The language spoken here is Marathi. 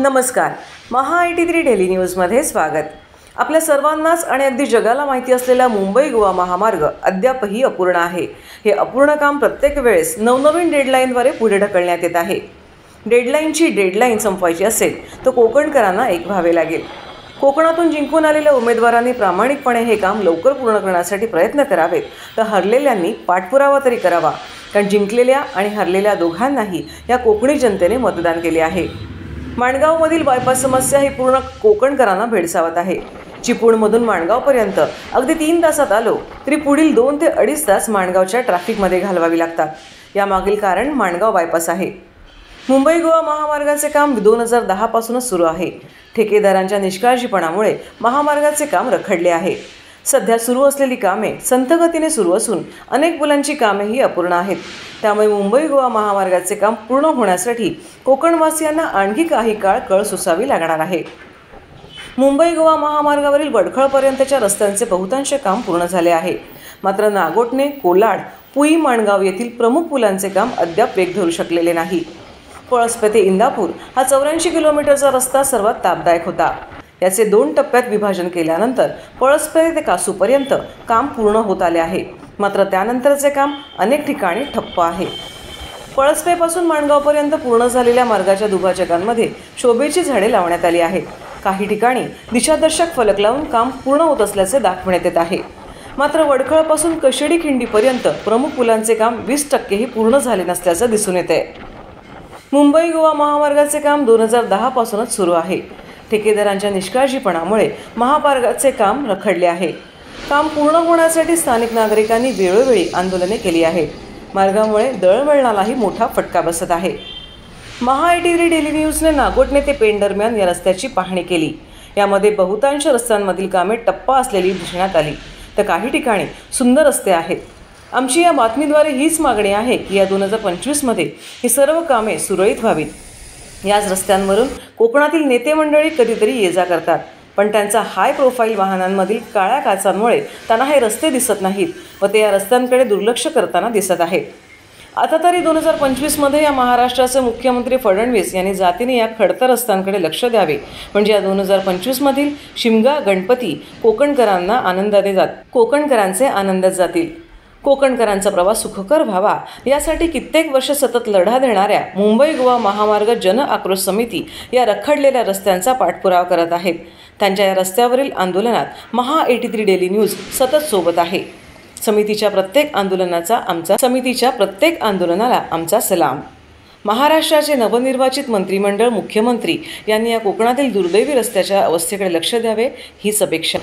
नमस्कार. महा-83 डेली न्यूजमध्ये स्वागत. आपल्या सर्वांनाच आणि अगदी जगाला माहिती असलेला मुंबई गोवा महामार्ग अद्यापही अपूर्ण आहे. हे अपूर्ण काम प्रत्येक वेळेस नवनवीन डेडलाईनद्वारे पुढे ढकलण्यात येत आहे. डेडलाईनची डेडलाईन संपवायची असेल तर कोकणकरांना एक व्हावे लागेल. कोकणातून जिंकून आलेल्या उमेदवारांनी प्रामाणिकपणे हे काम लवकर पूर्ण करण्यासाठी प्रयत्न करावेत, तर हरलेल्यांनी पाठपुरावा तरी करावा. कारण जिंकलेल्या आणि हरलेल्या दोघांनाही या कोकणी जनतेने मतदान केले आहे. माणगावमधील बायपास समस्या ही पूर्ण कोकणकरांना भेडसावत आहे. चिपळूणमधून माणगावपर्यंत अगदी 3 तासात आलो तरी पुढील 2 ते 2.5 तास माणगावच्या ट्रॅफिकमध्ये घालवावी लागतात. यामागील कारण माणगाव बायपास आहे. मुंबई गोवा महामार्गाचे काम 2010 पासूनच सुरू आहे. ठेकेदारांच्या निष्काळजीपणामुळे महामार्गाचे काम रखडले आहे. सध्या सुरू असलेली कामे संथ गतीने सुरू असून अनेक पुलांची कामेही अपूर्ण आहेत. त्यामुळे मुंबई गोवा महामार्गाचे काम पूर्ण होण्यासाठी कोकणवासियांना आणखी काही काळ कळ सोसावी लागणार आहे. मुंबई गोवा महामार्गावरील वडखळपर्यंतच्या रस्त्यांचे बहुतांश काम पूर्ण झाले आहे. मात्र नागोठणे, कोलाड, पुई, माणगाव येथील प्रमुख पुलांचे काम अद्याप वेग धरू शकलेले नाही. पळसपे ते इंदापूर हा 84 किलोमीटरचा रस्ता सर्वात तापदायक होता. याचे 2 टप्प्यात विभाजन केल्यानंतर पळसपे ते कासूपर्यंत काम पूर्ण होत आले आहे. मात्र त्यानंतरचे काम अनेक ठिकाणी ठप्प आहे. पळसपेपासून माणगावपर्यंत पूर्ण झालेल्या मार्गाच्या दुभाजकांमध्ये शोभेची झाडे लावण्यात आली आहेत. काही ठिकाणी दिशादर्शक फलक लावून काम पूर्ण होत असल्याचे दाखवण्यात येत आहे. मात्र वडखळपासून कशेडी खिंडीपर्यंत प्रमुख पुलांचे काम 20% पूर्ण झाले नसल्याचं दिसून येते. मुंबई गोवा महामार्गाचे काम 2010 पासूनच सुरू आहे. ठेकेदारांच्या निष्काळजीपणामुळे महामार्गाचे काम रखडले आहे. काम पूर्ण होण्यासाठी स्थानिक नागरिकांनी वेळोवेळी आंदोलने केली आहेत. मार्गामुळे दळणवळणालाही मोठा फटका बसत आहे. महा-83 डेली न्यूजने नागोठणे ते पेण दरम्यान या रस्त्याची पाहणी केली. यामध्ये बहुतांश रस्त्यांमधील कामे टप्पा असलेली दिसण्यात आली, तर काही ठिकाणी सुंदर रस्ते आहेत. आमची या बातमीद्वारे हीच मागणी आहे की या 2025 मध्ये ही सर्व कामे सुरळीत व्हावीत. याच रस्त्यांवरून कोकणातील नेते मंडळी कधीतरी ये-जा करतात, पण त्यांचा हाय प्रोफाईल वाहनांमधील काळ्या काचांमुळे त्यांना हे रस्ते दिसत नाहीत व ते या रस्त्यांकडे दुर्लक्ष करताना दिसत आहेत. आता तरी 2025 मध्ये या महाराष्ट्राचे मुख्यमंत्री फडणवीस यांनी जातीने या खडतर रस्त्यांकडे लक्ष द्यावे, म्हणजे या 2025 मधील शिमगा गणपती कोकणकरांचे आनंदात जातील. कोकणकरांचा प्रवास सुखकर व्हावा यासाठी कित्येक वर्ष सतत लढा देणाऱ्या मुंबई गोवा महामार्ग जन आक्रोश समिती या रखडलेल्या रस्त्यांचा पाठपुरावा करत आहेत. त्यांच्या या रस्त्यावरील आंदोलनात महा-83 डेली न्यूज सतत सोबत आहे. समितीच्या प्रत्येक आंदोलनाला आमचा सलाम. महाराष्ट्राचे नवनिर्वाचित मंत्रिमंडळ, मुख्यमंत्री यांनी या कोकणातील दुर्दैवी रस्त्याच्या अवस्थेकडे लक्ष द्यावे हीच अपेक्षा.